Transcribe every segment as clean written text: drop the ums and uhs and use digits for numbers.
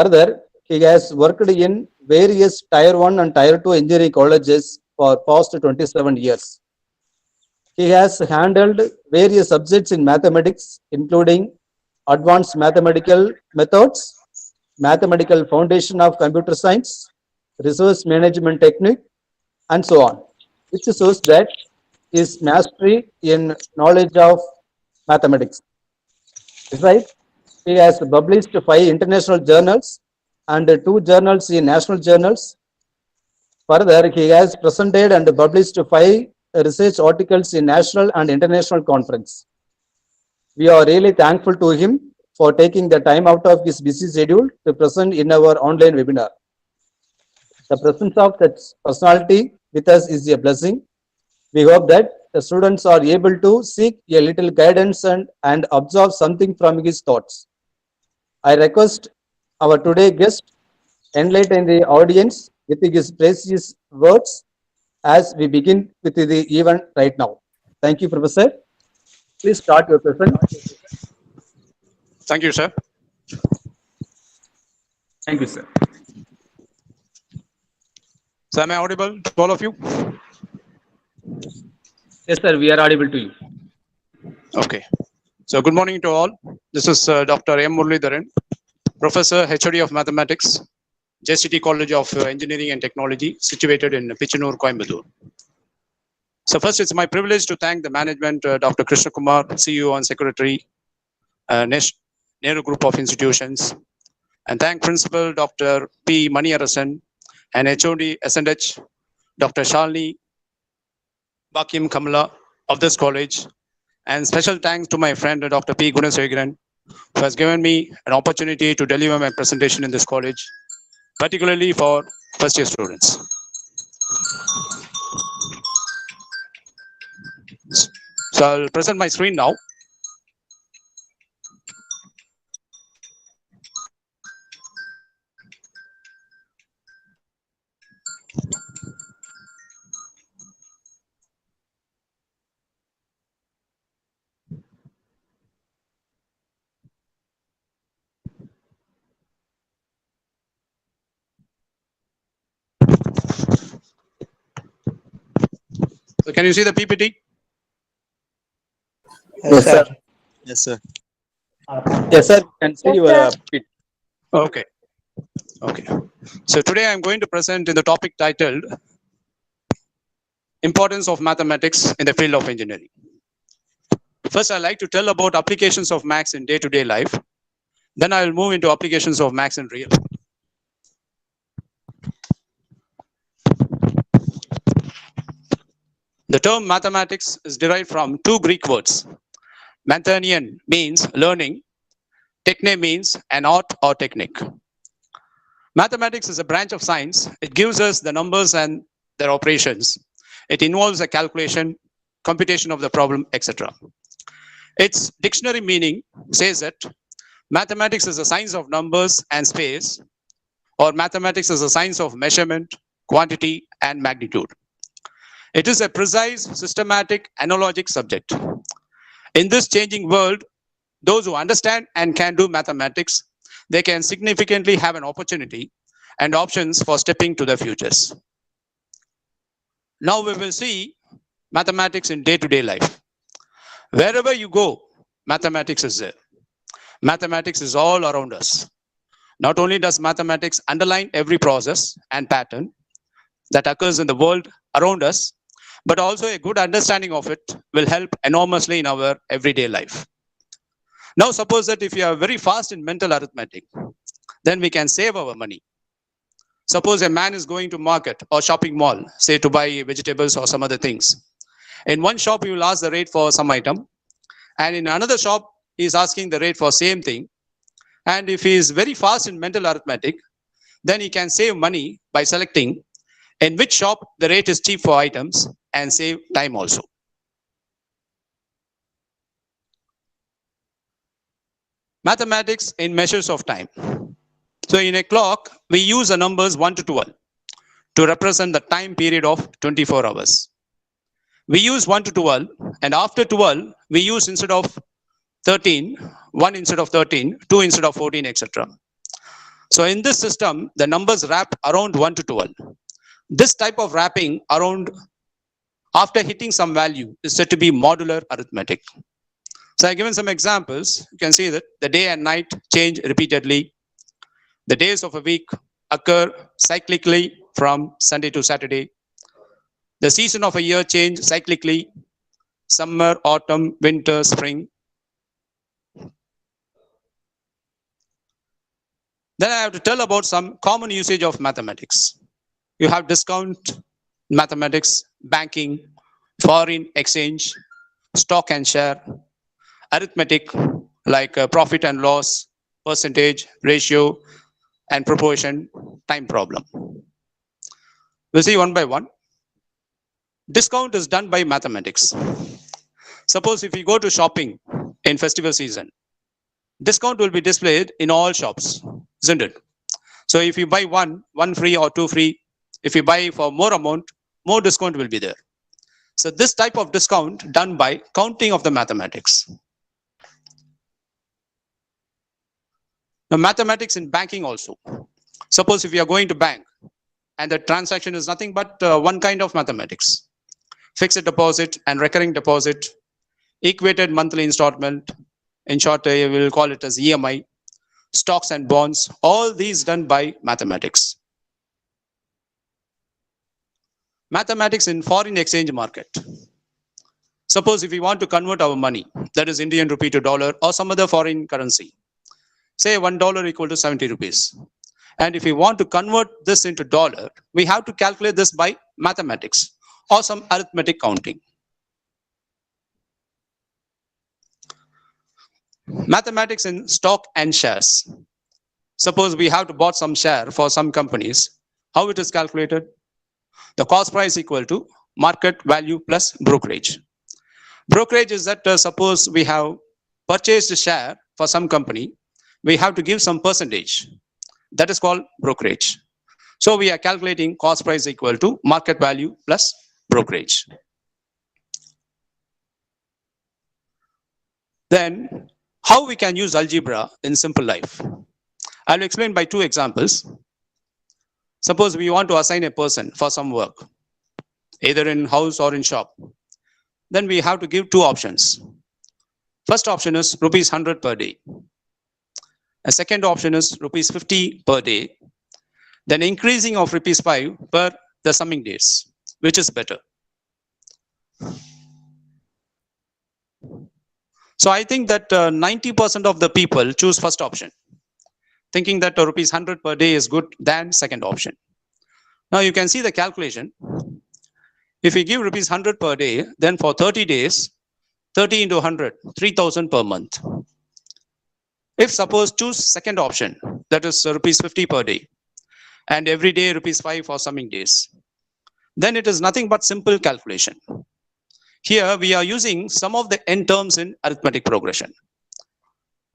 Further, he has worked in various Tier 1 and Tier 2 engineering colleges for past 27 years. He has handled various subjects in mathematics, including advanced mathematical methods, mathematical foundation of computer science, resource management technique, and so on, which shows that his mastery in knowledge of mathematics. Besides, he has published 5 international journals and 2 journals in national journals. Further, he has presented and published 5 research articles in national and international conference. We are really thankful to him for taking the time out of his busy schedule to present in our online webinar. The presence of such personality with us is a blessing. We hope that the students are able to seek a little guidance and absorb something from his thoughts. I request our today guest enlighten the audience with his precious words as we begin with the event right now. Thank you, Professor. Please start your session. Thank you, sir. Thank you, sir. So am I audible to all of you? Yes, sir, we are audible to you. Okay. So good morning to all. This is Dr. M. Muralidharan, Professor, HOD of Mathematics, JCT College of Engineering and Technology, situated in Pichanur, Coimbatore. So first, it's my privilege to thank the management, Dr. Krishna Kumar, CEO and Secretary, Nehru Group of Institutions, and thank Principal Dr. P. Maniarasan and HOD S&H, Dr. Shalini Bakim Kamala of this college, and special thanks to my friend Dr. P. Gunasegaran, who has given me an opportunity to deliver my presentation in this college, particularly for first year students. So I'll present my screen now. So can you see the PPT? Yes, sir. Yes, sir. Yes, sir. You can see your PPT. Okay. Okay. So today I'm going to present in the topic titled Importance of Mathematics in the Field of Engineering. First, I'd like to tell about applications of maths in day-to-day life. Then I will move into applications of maths in real life. The term mathematics is derived from 2 Greek words. Mathanian means learning. Techne means an art or technique. Mathematics is a branch of science. It gives us the numbers and their operations. It involves a calculation, computation of the problem, etc. Its dictionary meaning says that mathematics is a science of numbers and space, or mathematics is a science of measurement, quantity, and magnitude. It is a precise, systematic, analogic subject. In this changing world, those who understand and can do mathematics, they can significantly have an opportunity and options for stepping to the futures. Now we will see mathematics in day-to-day life. Wherever you go, mathematics is there. Mathematics is all around us. Not only does mathematics underline every process and pattern that occurs in the world around us, but also a good understanding of it will help enormously in our everyday life. Now suppose that if you are very fast in mental arithmetic, then we can save our money. Suppose a man is going to market or shopping mall, say to buy vegetables or some other things. In one shop, you will ask the rate for some item, and in another shop, he is asking the rate for same thing. And if he is very fast in mental arithmetic, then he can save money by selecting in which shop the rate is cheap for items and save time also. Mathematics in measures of time. So in a clock, we use the numbers 1 to 12 to represent the time period of 24 hours. We use 1 to 12, and after 12, we use instead of 13, 1 instead of 13, 2 instead of 14, etc. So in this system, the numbers wrap around 1 to 12. This type of wrapping around after hitting some value is said to be modular arithmetic. So I've given some examples. You can see that the day and night change repeatedly. The days of a week occur cyclically from Sunday to Saturday. The season of a year change cyclically, summer, autumn, winter, spring. Then I have to tell about some common usage of mathematics. You have discount mathematics, banking, foreign exchange, stock and share, arithmetic like profit and loss, percentage, ratio, and proportion, time problem. We'll see one by one. Discount is done by mathematics. Suppose if you go to shopping in festival season, discount will be displayed in all shops, isn't it? So if you buy one free or two free, if you buy for more amount, more discount will be there. So this type of discount done by counting of the mathematics. Now mathematics in banking also. Suppose if you are going to bank and the transaction is nothing but one kind of mathematics. Fixed deposit and recurring deposit, equated monthly installment, in short we will call it as EMI, stocks and bonds, all these done by mathematics. Mathematics in foreign exchange market. Suppose if we want to convert our money, that is Indian rupee to dollar or some other foreign currency, say $1 equal to 70 rupees. And if we want to convert this into dollar, we have to calculate this by mathematics or some arithmetic counting. Mathematics in stock and shares. Suppose we have to bought some share for some companies. How it is calculated? The cost price equal to market value plus brokerage. Brokerage is that suppose we have purchased a share for some company, we have to give some percentage. That is called brokerage. So we are calculating cost price equal to market value plus brokerage. Then how we can use algebra in simple life? I'll explain by two examples. Suppose we want to assign a person for some work, either in house or in shop. Then we have to give two options. First option is rupees 100 per day. A second option is rupees 50 per day. Then increasing of rupees 5 per the summing days. Which is better? So I think that 90% of the people choose first option, thinking that rupees 100 per day is good than second option. Now you can see the calculation. If we give rupees 100 per day, then for 30 days, 30 into 100, 3,000 per month. If suppose choose second option, that is rupees 50 per day, and every day rupees 5 for summing days, then it is nothing but simple calculation. Here we are using some of the n terms in arithmetic progression.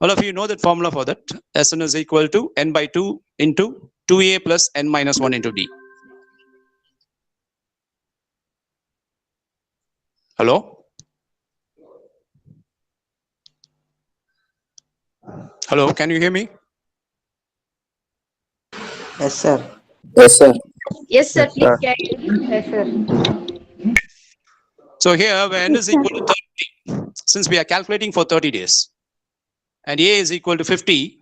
All of you know that formula for that. Sn is equal to n by 2 into 2a plus n minus 1 into d. Hello? Hello, can you hear me? Yes, sir. Yes, sir. Yes, sir. Yes, sir. Please carry. Yes, sir. So here when n is equal to 30, since we are calculating for 30 days, and a is equal to 50,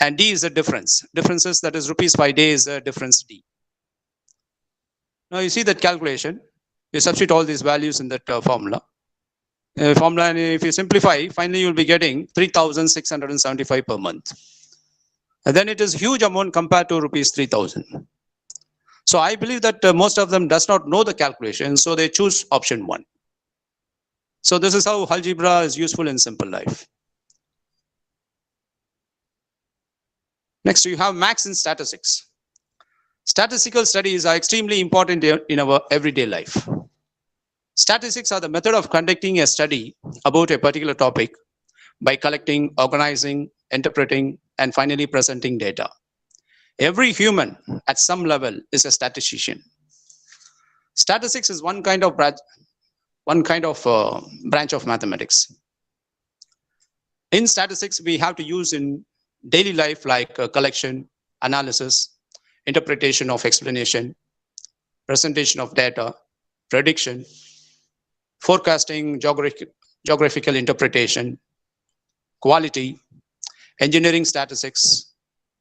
and d is the difference. Differences, that is rupees 5 days difference d. Now you see that calculation, you substitute all these values in that formula. And if you simplify, finally you will be getting 3,675 per month. And then it is huge amount compared to rupees 3,000. So I believe that most of them does not know the calculation, so they choose option 1. So this is how algebra is useful in simple life. Next, you have maths and statistics. Statistical studies are extremely important in our everyday life. Statistics are the method of conducting a study about a particular topic by collecting, organizing, interpreting, and finally presenting data. Every human at some level is a statistician. Statistics is one kind of branch of mathematics. In statistics, we have to use in daily life like collection, analysis, interpretation of explanation, presentation of data, prediction, forecasting, geographical interpretation, quality, engineering statistics,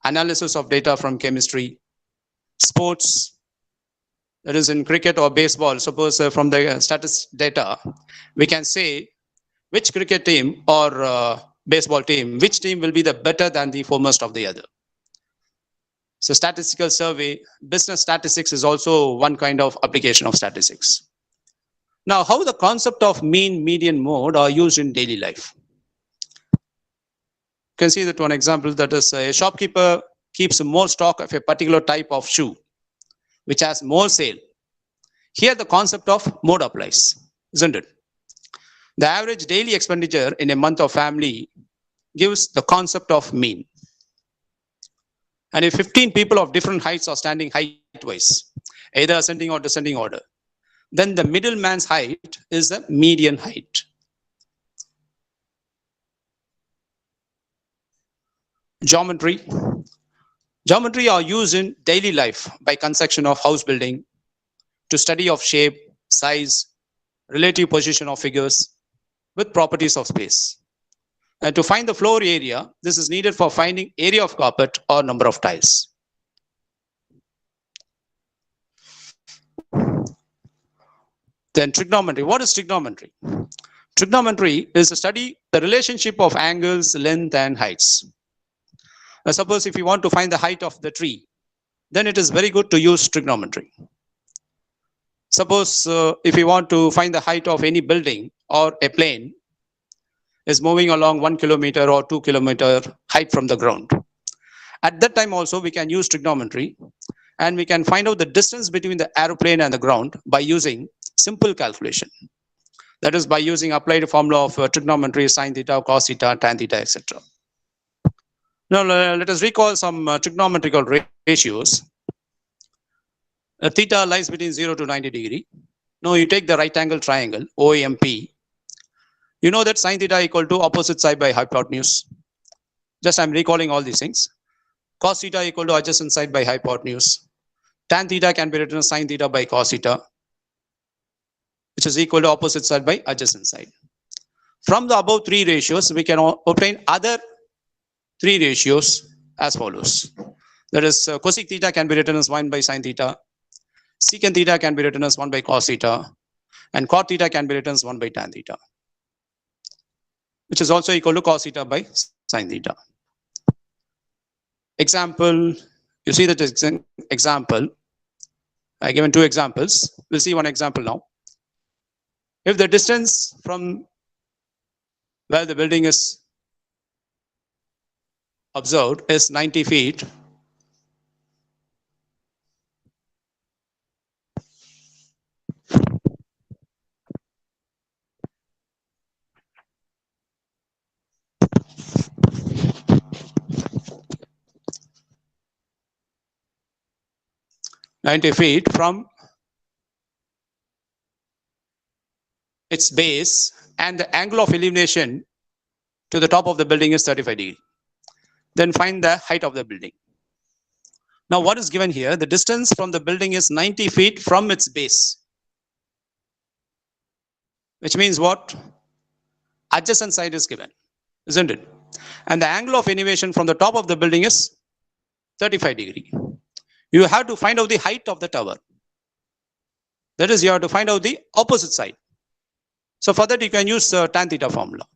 analysis of data from chemistry, sports, that is in cricket or baseball. Suppose from the status data, we can say which cricket team or baseball team, which team will be the better than the foremost of the other. So statistical survey, business statistics is also one kind of application of statistics. Now, how the concept of mean, median, mode are used in daily life. You can see that one example, that is a shopkeeper keeps more stock of a particular type of shoe, which has more sale. Here the concept of mode applies, isn't it? The average daily expenditure in a month of family gives the concept of mean. And if 15 people of different heights are standing height-wise, either ascending or descending order, then the middleman's height is the median height. Geometry. Geometry are used in daily life by construction of house building, to study of shape, size, relative position of figures with properties of space. And to find the floor area, this is needed for finding area of carpet or number of tiles. Then trigonometry. What is trigonometry? Trigonometry is to study the relationship of angles, length, and heights. Now, suppose if you want to find the height of the tree, then it is very good to use trigonometry. Suppose if you want to find the height of any building or a plane is moving along 1 kilometer or 2 kilometer height from the ground. At that time also we can use trigonometry, and we can find out the distance between the aeroplane and the ground by using simple calculation. That is by using applied formula of trigonometry, sine theta, cos theta, tan theta, etc. Now let us recall some trigonometrical ratios. Theta lies between 0 to 90 degree. Now you take the right angle triangle, OAMP. You know that sine theta equal to opposite side by hypotenuse. Just I'm recalling all these things. Cos theta equal to adjacent side by hypotenuse. Tan theta can be written as sine theta by cos theta, which is equal to opposite side by adjacent side. From the above three ratios, we can obtain other three ratios as follows. That is, cosec theta can be written as 1 by sine theta. Secant theta can be written as 1 by cos theta. And cot theta can be written as 1 by tan theta, which is also equal to cos theta by sine theta. Example, you see that example. I given two examples. We'll see one example now. If the distance from where the building is observed is 90 feet, from its base, and the angle of illumination to the top of the building is 35 degrees. Then find the height of the building. Now what is given here? The distance from the building is 90 feet from its base. Which means what? Adjacent side is given, isn't it? And the angle of elevation from the top of the building is 35 degrees. You have to find out the height of the tower. That is, you have to find out the opposite side. So for that you can use tan theta formula.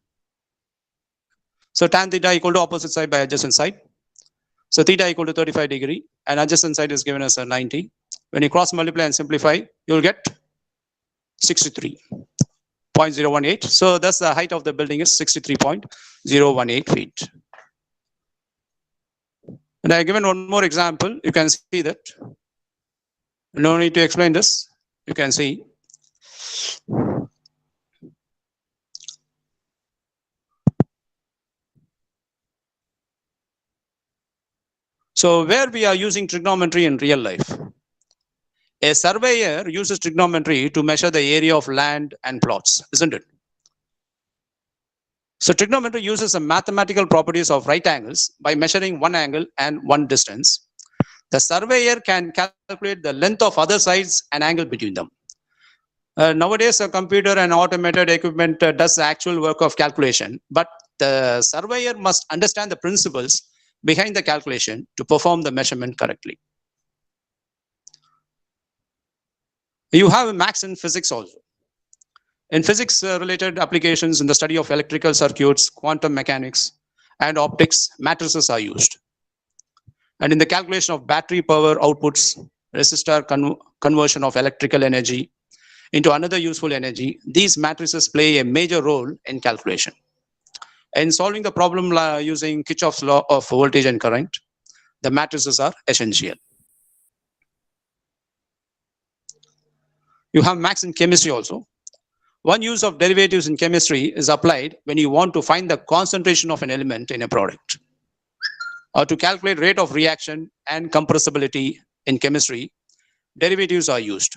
So tan theta equal to opposite side by adjacent side. So theta equal to 35 degree and adjacent side is given as a 90. When you cross multiply and simplify, you will get 63.018. So thus the height of the building is 63.018 feet. And I have given one more example. You can see that. No need to explain this. You can see. So where we are using trigonometry in real life. A surveyor uses trigonometry to measure the area of land and plots, isn't it? So trigonometry uses the mathematical properties of right angles by measuring one angle and one distance The surveyor can calculate the length of other sides and angle between them. Nowadays, a computer and automated equipment does the actual work of calculation, but the surveyor must understand the principles behind the calculation to perform the measurement correctly. You have maths in physics also. In physics-related applications in the study of electrical circuits, quantum mechanics, and optics, matrices are used. And in the calculation of battery power outputs, resistor conversion of electrical energy into another useful energy, these matrices play a major role in calculation. In solving the problem using Kirchhoff's law of voltage and current, the matrices are essential. You have maths in chemistry also. One use of derivatives in chemistry is applied when you want to find the concentration of an element in a product. Or to calculate rate of reaction and compressibility in chemistry, derivatives are used.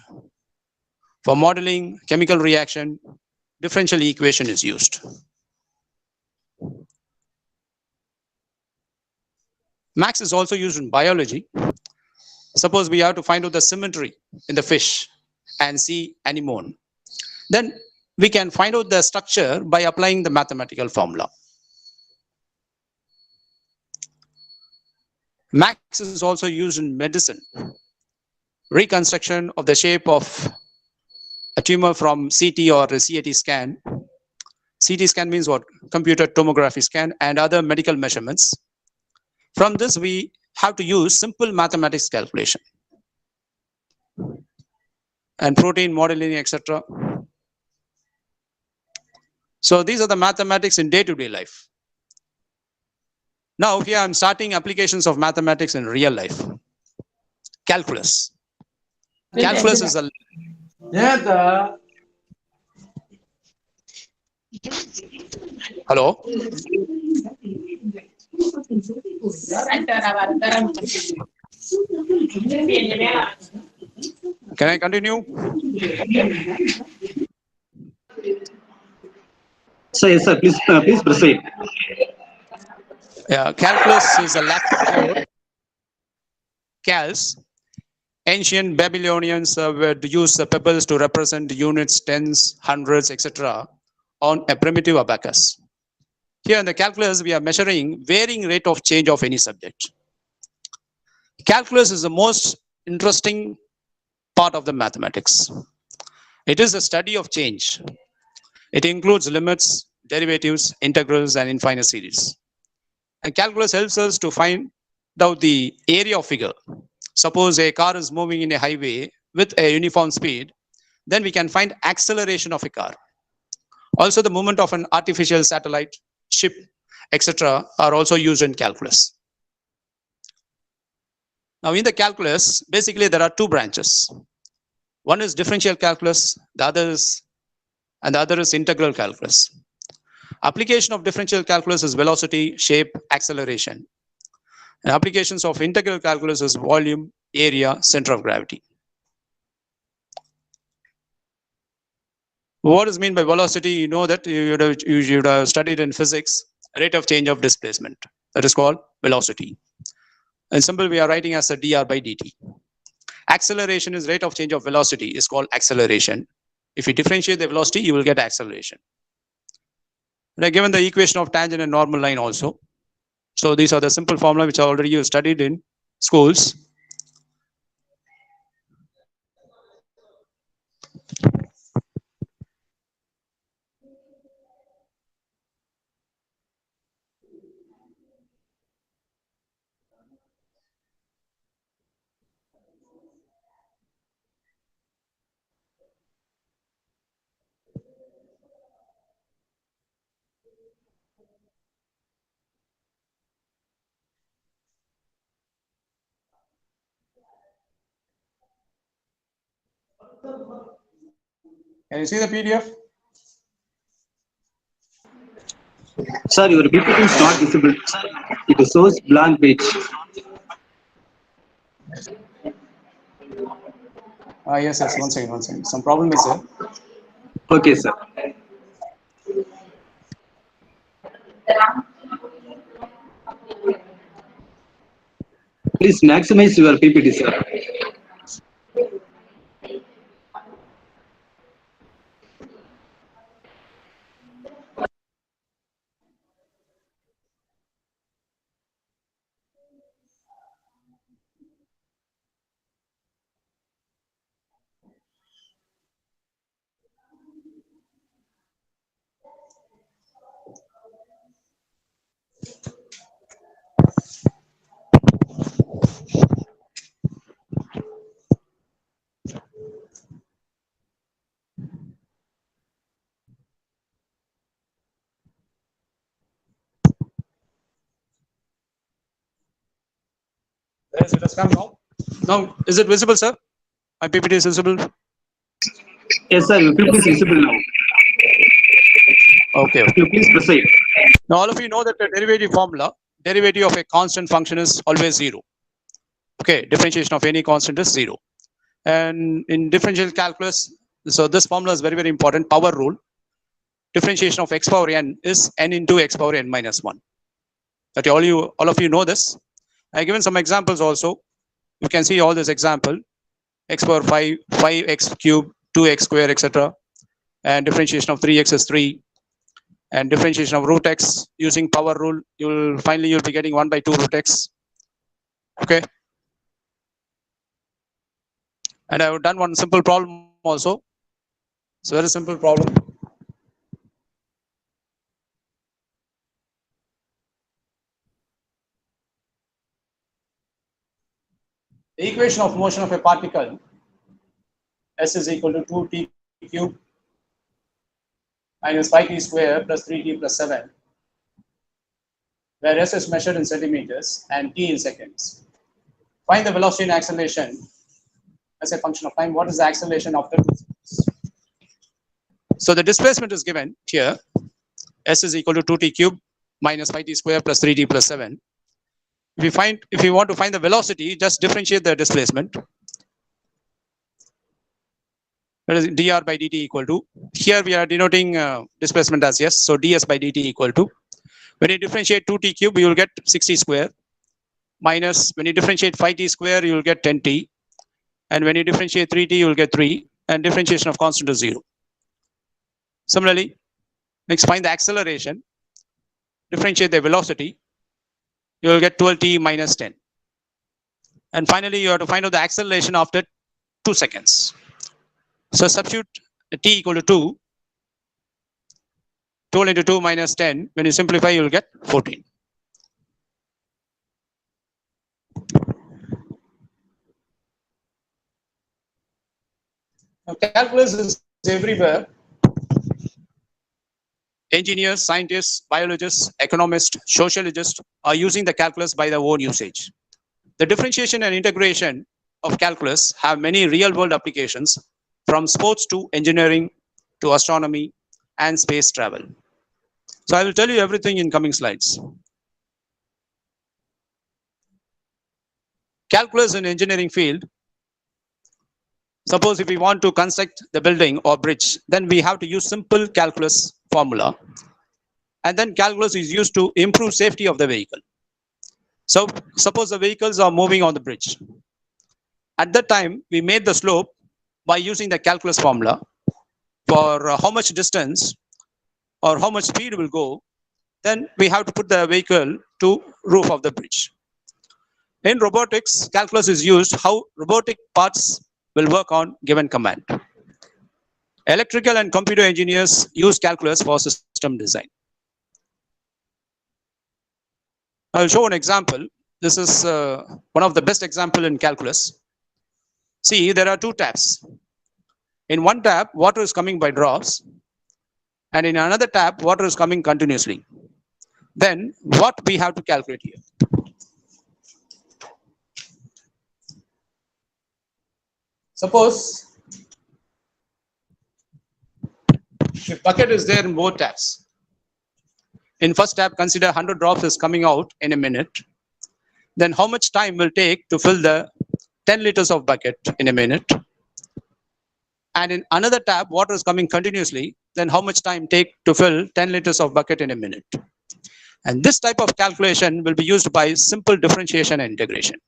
For modeling chemical reaction, differential equation is used. Maths is also used in biology. Suppose we have to find out the symmetry in the fish and sea anemone. Then we can find out the structure by applying the mathematical formula. Maths is also used in medicine. Reconstruction of the shape of a tumor from CT or a CAT scan. CT scan means what? Computer tomography scan and other medical measurements. From this, we have to use simple mathematics calculation. And protein modeling, etc. So these are the mathematics in day-to-day life. Now here I'm starting applications of mathematics in real life. Calculus. Calculus is a... Hello? Can I continue? So yes, sir. Please proceed. Yeah, calculus is a Latin word. Cals. Ancient Babylonians would use pebbles to represent units, tens, hundreds, etc. on a primitive abacus. Here in the calculus, we are measuring varying rate of change of any subject. Calculus is the most interesting part of the mathematics. It is a study of change. It includes limits, derivatives, integrals, and infinite series. And calculus helps us to find out the area of figure. Suppose a car is moving in a highway with a uniform speed, then we can find acceleration of a car. Also, the movement of an artificial satellite, ship, etc. are also used in calculus. Now, in the calculus, basically there are two branches. One is differential calculus, the other is integral calculus. Application of differential calculus is velocity, shape, acceleration. And applications of integral calculus is volume, area, center of gravity. What is meant by velocity? You know that you should have studied in physics, rate of change of displacement. That is called velocity. In simple, we are writing as a dr by dt. Acceleration is rate of change of velocity is called acceleration. If you differentiate the velocity, you will get acceleration. And given the equation of tangent and normal line also. So these are the simple formula which already you studied in schools. Can you see the PDF? Sir, your PPT is not visible. It shows blank page. Yes. One second. Some problem is there. Okay, sir. Please maximize your PPT, sir. Yes, it has come now. Now, is it visible, sir? My PPT is visible. Yes, sir. Your PPT is visible now. Okay. You please proceed. Now, all of you know that the derivative formula, derivative of a constant function is always zero. Okay, differentiation of any constant is zero. And in differential calculus, so this formula is very, very important. Power rule. Differentiation of x power n is n into x power n minus 1. That all of you know this. I have given some examples also. You can see all this example. X power 5, 5x cube, 2x square, etc. And differentiation of 3x is 3. And differentiation of root x using power rule, you'll be getting 1 by 2 root x. Okay. And I have done one simple problem also. It's a very simple problem. The equation of motion of a particle S is equal to 2t cube minus 5t square plus 3t plus 7, where S is measured in centimeters and t in seconds. Find the velocity and acceleration as a function of time. What is the acceleration after 2 seconds? So the displacement is given here. S is equal to 2t cube minus 5t square plus 3t plus 7. If you want to find the velocity, just differentiate the displacement. That is dr by dt equal to, here we are denoting displacement as s, so ds by dt equal to, when you differentiate 2t cube, you will get 60 square, minus when you differentiate 5t square, you will get 10t, and when you differentiate 3t, you will get 3, and differentiation of constant is 0. Similarly, next find the acceleration, differentiate the velocity, you will get 12t minus 10. And finally, you have to find out the acceleration after 2 seconds. So substitute t equal to 2, 12 into 2 minus 10, when you simplify, you will get 14. Now, calculus is everywhere. Engineers, scientists, biologists, economists, sociologists are using the calculus by their own usage. The differentiation and integration of calculus have many real-world applications, from sports to engineering to astronomy and space travel. So I will tell you everything in coming slides. Calculus in engineering field. Suppose if we want to construct the building or bridge, then we have to use simple calculus formula. And then calculus is used to improve safety of the vehicle. So suppose the vehicles are moving on the bridge. At that time, we made the slope by using the calculus formula for how much distance or how much speed will go. Then we have to put the vehicle to roof of the bridge. In robotics, calculus is used how robotic parts will work on given command. Electrical and computer engineers use calculus for system design. I'll show an example. This is one of the best example in calculus. See, there are 2 taps. In one tap, water is coming by drops, and in another tap, water is coming continuously. Then what we have to calculate here? Suppose if bucket is there in both taps. In first tap, consider 100 drops is coming out in a minute. Then how much time will take to fill the 10 liters of bucket in a minute? And in another tap, water is coming continuously. Then how much time take to fill 10 liters of bucket in a minute? And this type of calculation will be used by simple differentiation and integration.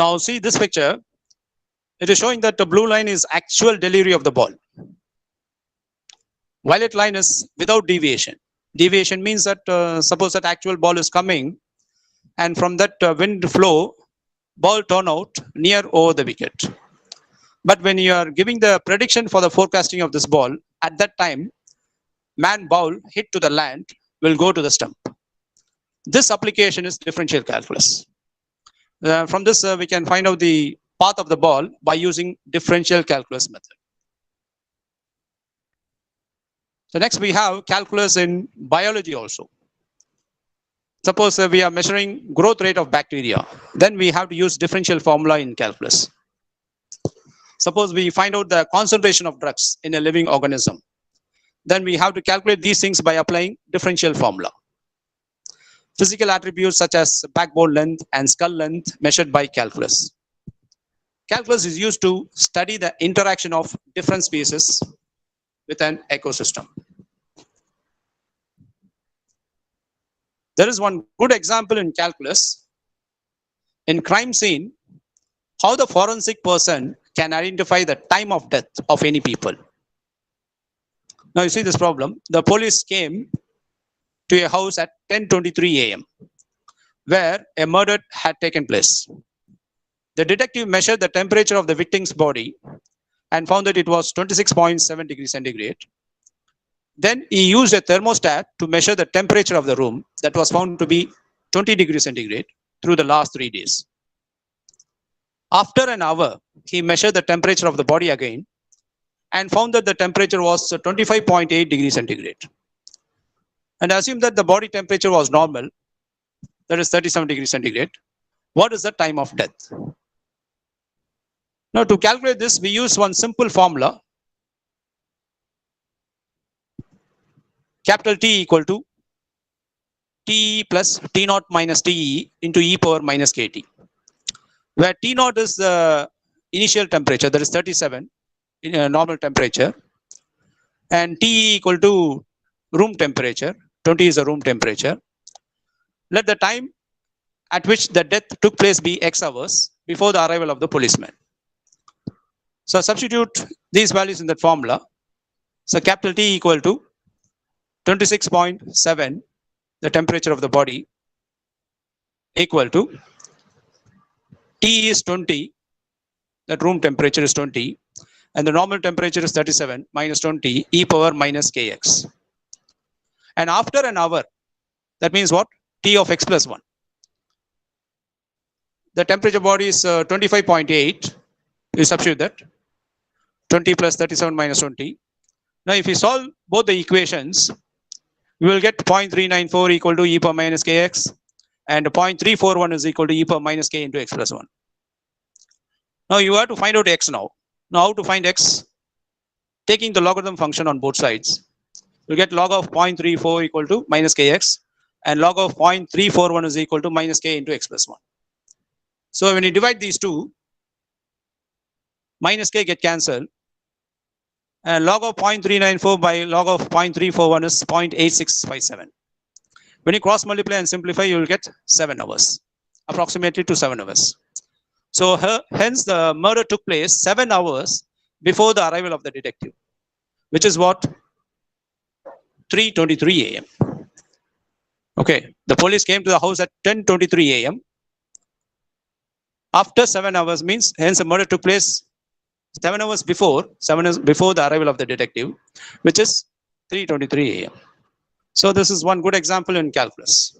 Now see this picture. It is showing that the blue line is actual delivery of the ball. Violet line is without deviation. Deviation means that suppose that actual ball is coming, and from that wind flow, ball turn out near over the wicket. But when you are giving the prediction for the forecasting of this ball, at that time, man ball hit to the land will go to the stump. This application is differential calculus. From this, we can find out the path of the ball by using differential calculus method. So next we have calculus in biology also. Suppose we are measuring growth rate of bacteria, then we have to use differential formula in calculus. Suppose we find out the concentration of drugs in a living organism, then we have to calculate these things by applying differential formula. Physical attributes such as backbone length and skull length measured by calculus. Calculus is used to study the interaction of different species with an ecosystem. There is one good example in calculus. In crime scene, how the forensic person can identify the time of death of any people. Now you see this problem. The police came to a house at 10:23 a.m. where a murder had taken place. The detective measured the temperature of the victim's body and found that it was 26.7 degrees centigrade. Then he used a thermostat to measure the temperature of the room that was found to be 20 degrees centigrade through the last 3 days. After an hour, he measured the temperature of the body again and found that the temperature was 25.8 degrees centigrade. And assume that the body temperature was normal, that is 37 degrees centigrade. What is the time of death? Now to calculate this, we use one simple formula. Capital T equal to T plus T naught minus TE into e power minus KT, where T naught is the initial temperature, that is 37 in a normal temperature, and TE equal to room temperature, 20 is the room temperature. Let the time at which the death took place be X hours before the arrival of the policeman. So substitute these values in that formula. So capital T equal to 26.7, the temperature of the body, equal to T is 20, that room temperature is 20, and the normal temperature is 37 minus 20 e power minus kx. And after an hour, that means what? T of x plus 1. The temperature body is 25.8. You substitute that. 20 plus 37 minus 20. Now if you solve both the equations, you will get 0.394 equal to e power minus kx, and 0.341 is equal to e power minus k into x plus 1. Now you have to find out x now. Now how to find x? Taking the logarithm function on both sides, you get log of 0.34 equal to minus kx, and log of 0.341 is equal to minus k into x plus 1. So when you divide these two, minus k get cancelled, and log of 0.394 by log of 0.341 is 0.8657. When you cross multiply and simplify, you will get 7 hours, approximately to 7 hours. So hence the murder took place 7 hours before the arrival of the detective, which is what? 3:23 a.m. Okay, the police came to the house at 10:23 a.m. After 7 hours means, hence the murder took place 7 hours before the arrival of the detective, which is 3:23 a.m. So this is one good example in calculus.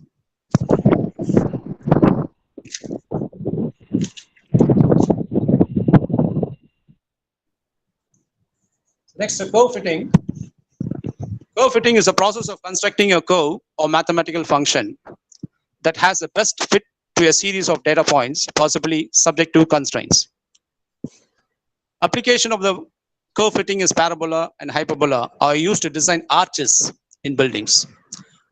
Next, curve fitting. Curve fitting is a process of constructing a curve or mathematical function that has the best fit to a series of data points, possibly subject to constraints. Application of the curve fitting is parabola and hyperbola are used to design arches in buildings.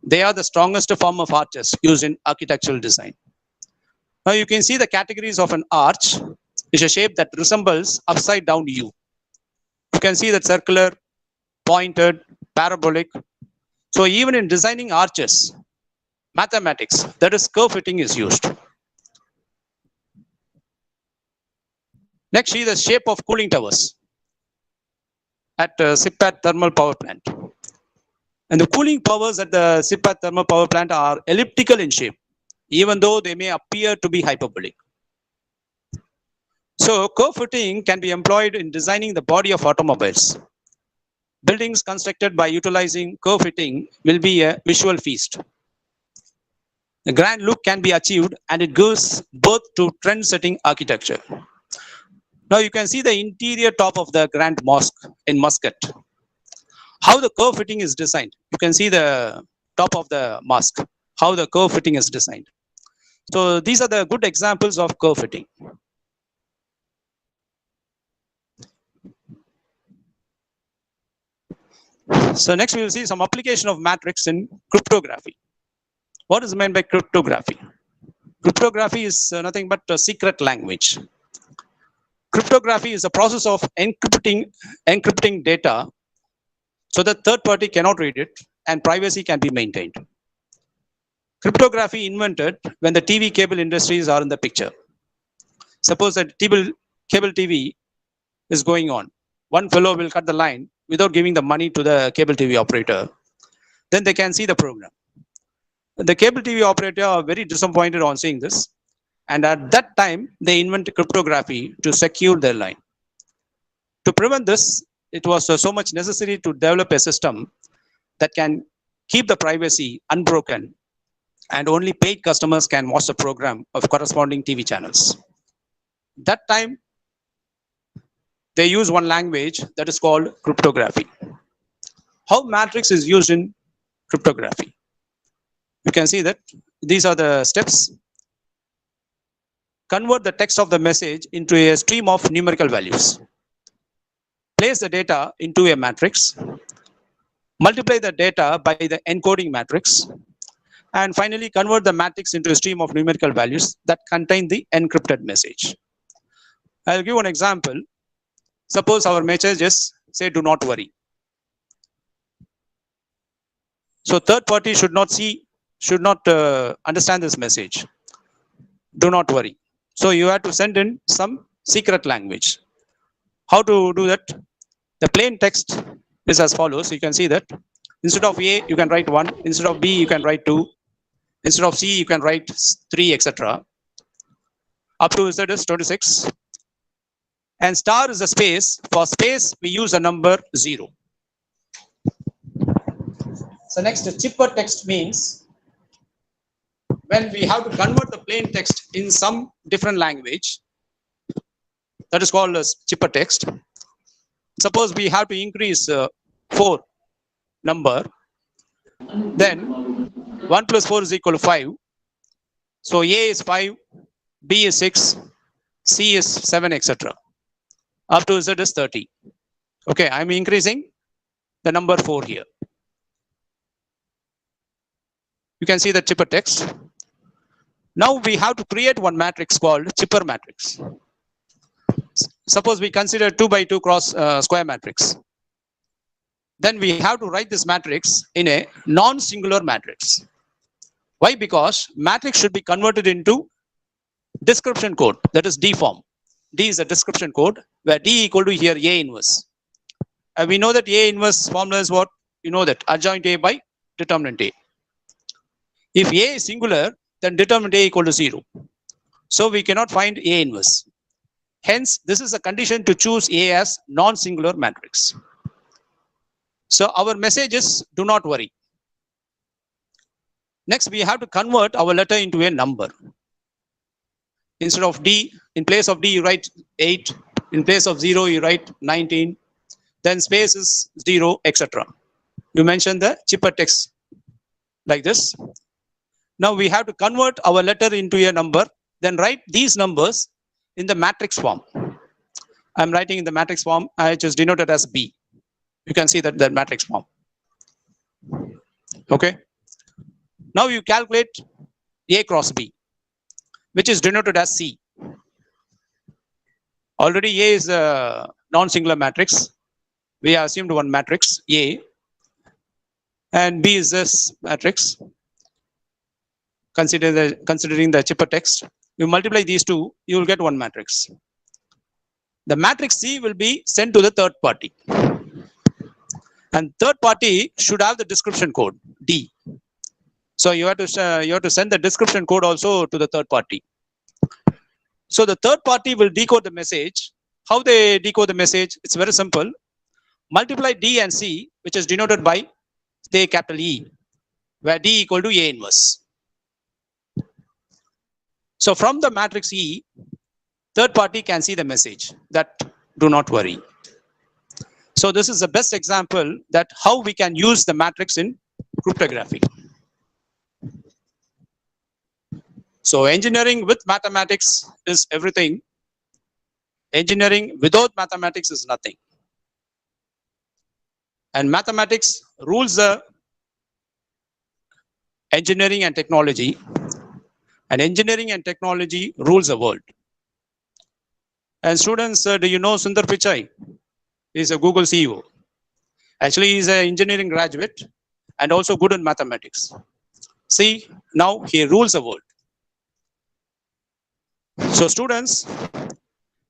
They are the strongest form of arches used in architectural design. Now you can see the categories of an arch is a shape that resembles upside down U. You can see that circular, pointed, parabolic. So even in designing arches, mathematics, that is curve fitting, is used. Next, see the shape of cooling towers at SIPAT thermal power plant. And the cooling towers at the SIPAT thermal power plant are elliptical in shape, even though they may appear to be hyperbolic. So curve fitting can be employed in designing the body of automobiles. Buildings constructed by utilizing curve fitting will be a visual feast. The grand look can be achieved and it gives birth to trend-setting architecture. Now you can see the interior top of the Grand Mosque in Muscat. How the curve fitting is designed. You can see the top of the mosque, how the curve fitting is designed. So these are the good examples of curve fitting. So next we will see some application of matrix in cryptography. What is meant by cryptography? Cryptography is nothing but a secret language. Cryptography is a process of encrypting data so that third party cannot read it and privacy can be maintained. Cryptography invented when the TV cable industries are in the picture. Suppose that cable TV is going on. One fellow will cut the line without giving the money to the cable TV operator. Then they can see the program. The cable TV operator are very disappointed on seeing this. And at that time, they invented cryptography to secure their line. To prevent this, it was so much necessary to develop a system that can keep the privacy unbroken and only paid customers can watch the program of corresponding TV channels. That time, they use one language that is called cryptography. How matrix is used in cryptography? You can see that these are the steps. Convert the text of the message into a stream of numerical values. Place the data into a matrix. Multiply the data by the encoding matrix. And finally, convert the matrix into a stream of numerical values that contain the encrypted message. I'll give an example. Suppose our message is, say, do not worry. So third party should not understand this message. Do not worry. So you have to send in some secret language. How to do that? The plain text is as follows. You can see that instead of A, you can write 1. Instead of B, you can write 2. Instead of C, you can write 3, etc. Up to Z is 26. And star is a space. For space, we use a number 0. So next, chipper text means when we have to convert the plain text in some different language, that is called as chipper text. Suppose we have to increase 4 number, then 1 plus 4 is equal to 5. So A is 5, B is 6, C is 7, etc. Up to Z is 30. Okay, I'm increasing the number 4 here. You can see the chipper text. Now we have to create one matrix called chipper matrix. Suppose we consider 2 by 2 cross square matrix. Then we have to write this matrix in a non-singular matrix. Why? Because matrix should be converted into description code, that is D form. D is a description code where D equal to here A inverse. And we know that A inverse formula is what? You know that adjoint A by determinant A. If A is singular, then determinant A equal to 0. So we cannot find A inverse. Hence, this is a condition to choose A as non-singular matrix. So our message is do not worry. Next, we have to convert our letter into a number. Instead of D, in place of D, you write 8. In place of 0, you write 19. Then space is 0, etc. You mention the chipper text like this. Now we have to convert our letter into a number, then write these numbers in the matrix form. I'm writing in the matrix form, which is denoted as B. You can see that the matrix form. Okay. Now you calculate A cross B, which is denoted as C. Already A is a non-singular matrix. We have assumed one matrix, A, and B is this matrix. Considering the chipper text, you multiply these two, you will get one matrix. the matrix C will be sent to the third party. And third party should have the description code D. So you have to send the description code also to the third party. So the third party will decode the message. How they decode the message? It's very simple. Multiply D and C, which is denoted by say capital E, where D equal to A inverse. So from the matrix E, third party can see the message that do not worry. So this is the best example that how we can use the matrix in cryptography. So engineering with mathematics is everything. Engineering without mathematics is nothing. And mathematics rules the engineering and technology. And engineering and technology rules the world. And students, do you know Sundar Pichai? He's a Google CEO. Actually, he's an engineering graduate and also good in mathematics. See, now he rules the world. So students,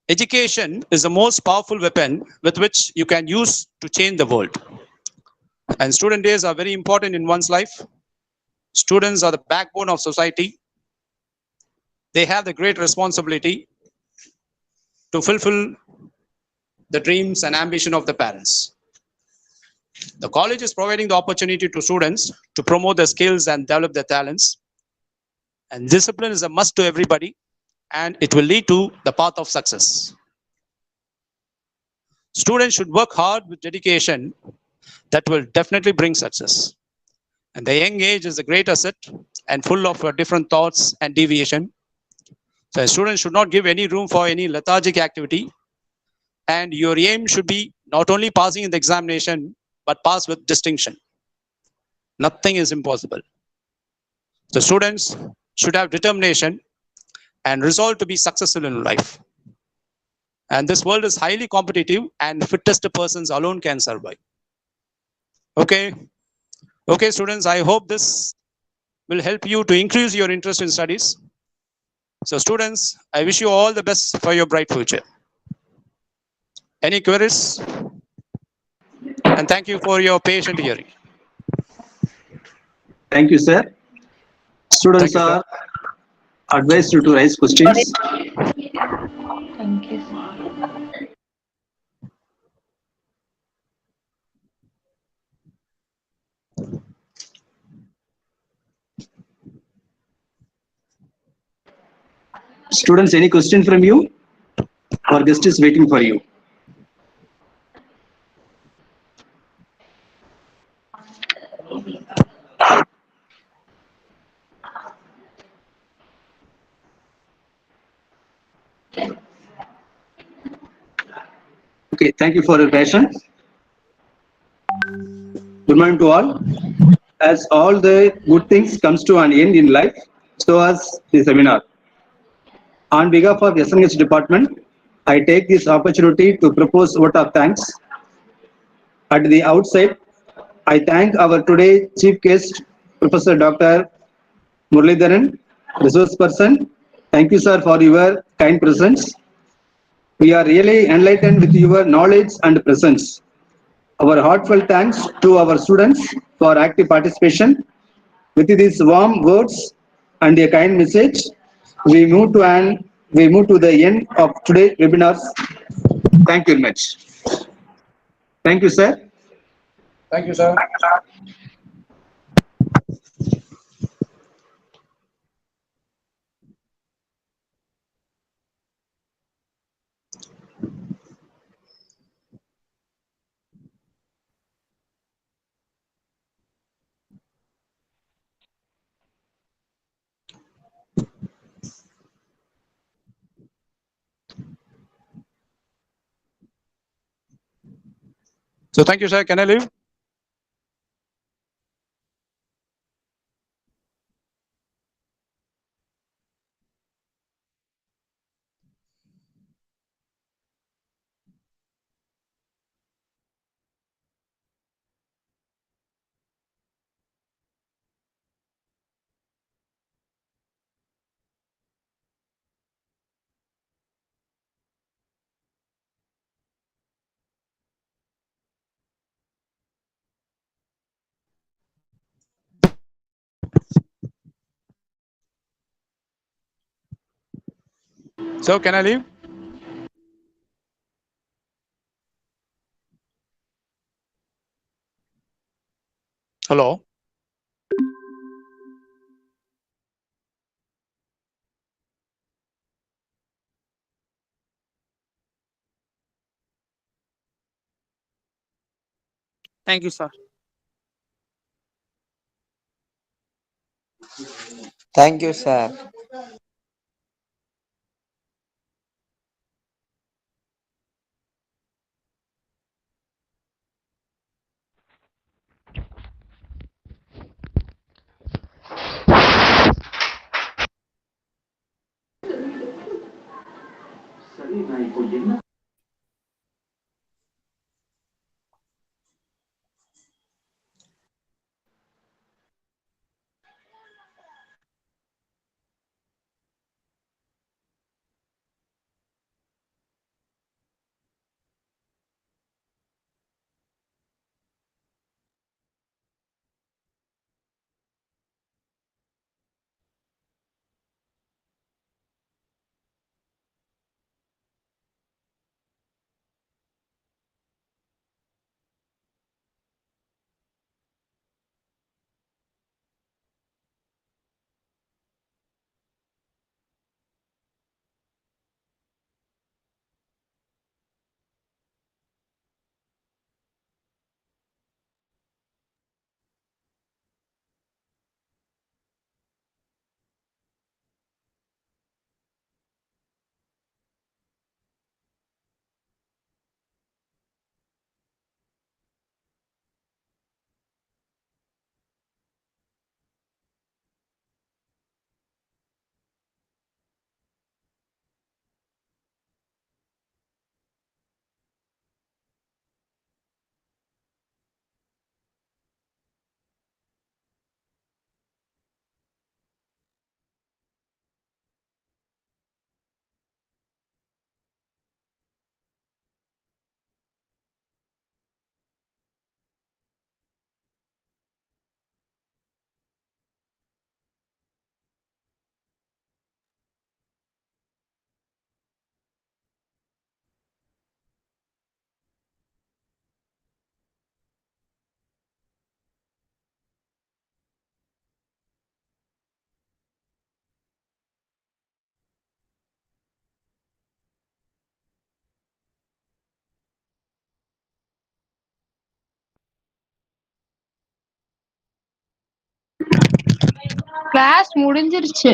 education is the most powerful weapon with which you can use to change the world. And student days are very important in one's life. Students are the backbone of society. They have the great responsibility to fulfill the dreams and ambition of the parents. The college is providing the opportunity to students to promote their skills and develop their talents. And discipline is a must to everybody, and it will lead to the path of success. Students should work hard with dedication. That will definitely bring success. And the young age is a great asset and full of different thoughts and deviation. So students should not give any room for any lethargic activity. And your aim should be not only passing in the examination, but pass with distinction. Nothing is impossible. The students should have determination and resolve to be successful in life. And this world is highly competitive, and fittest persons alone can survive. Okay. Okay, students, I hope this will help you to increase your interest in studies. So students, I wish you all the best for your bright future. Any queries? And thank you for your patient hearing. Thank you, sir. Students Thank you, sir. are advised to raise questions. Thank you, sir. Students, any question from you? Our guest is waiting for you. Okay, thank you for your patience. Good morning to all. As all the good things comes to an end in life, so as the seminar. On behalf of S&H department, I take this opportunity to propose vote of thanks. At the outset, I thank our today chief guest, Professor Dr. Muralidharan, resource person. Thank you, sir, for your kind presence. We are really enlightened with your knowledge and presence. Our heartfelt thanks to our students for active participation. With these warm words and a kind message, we move to the end of today's webinars. Thank you very much. Thank you, sir. Thank you, sir. So thank you, sir. Can I leave? So can I leave? Hello. Thank you, sir. Thank you, sir. Class முடிஞ்சிருச்சு.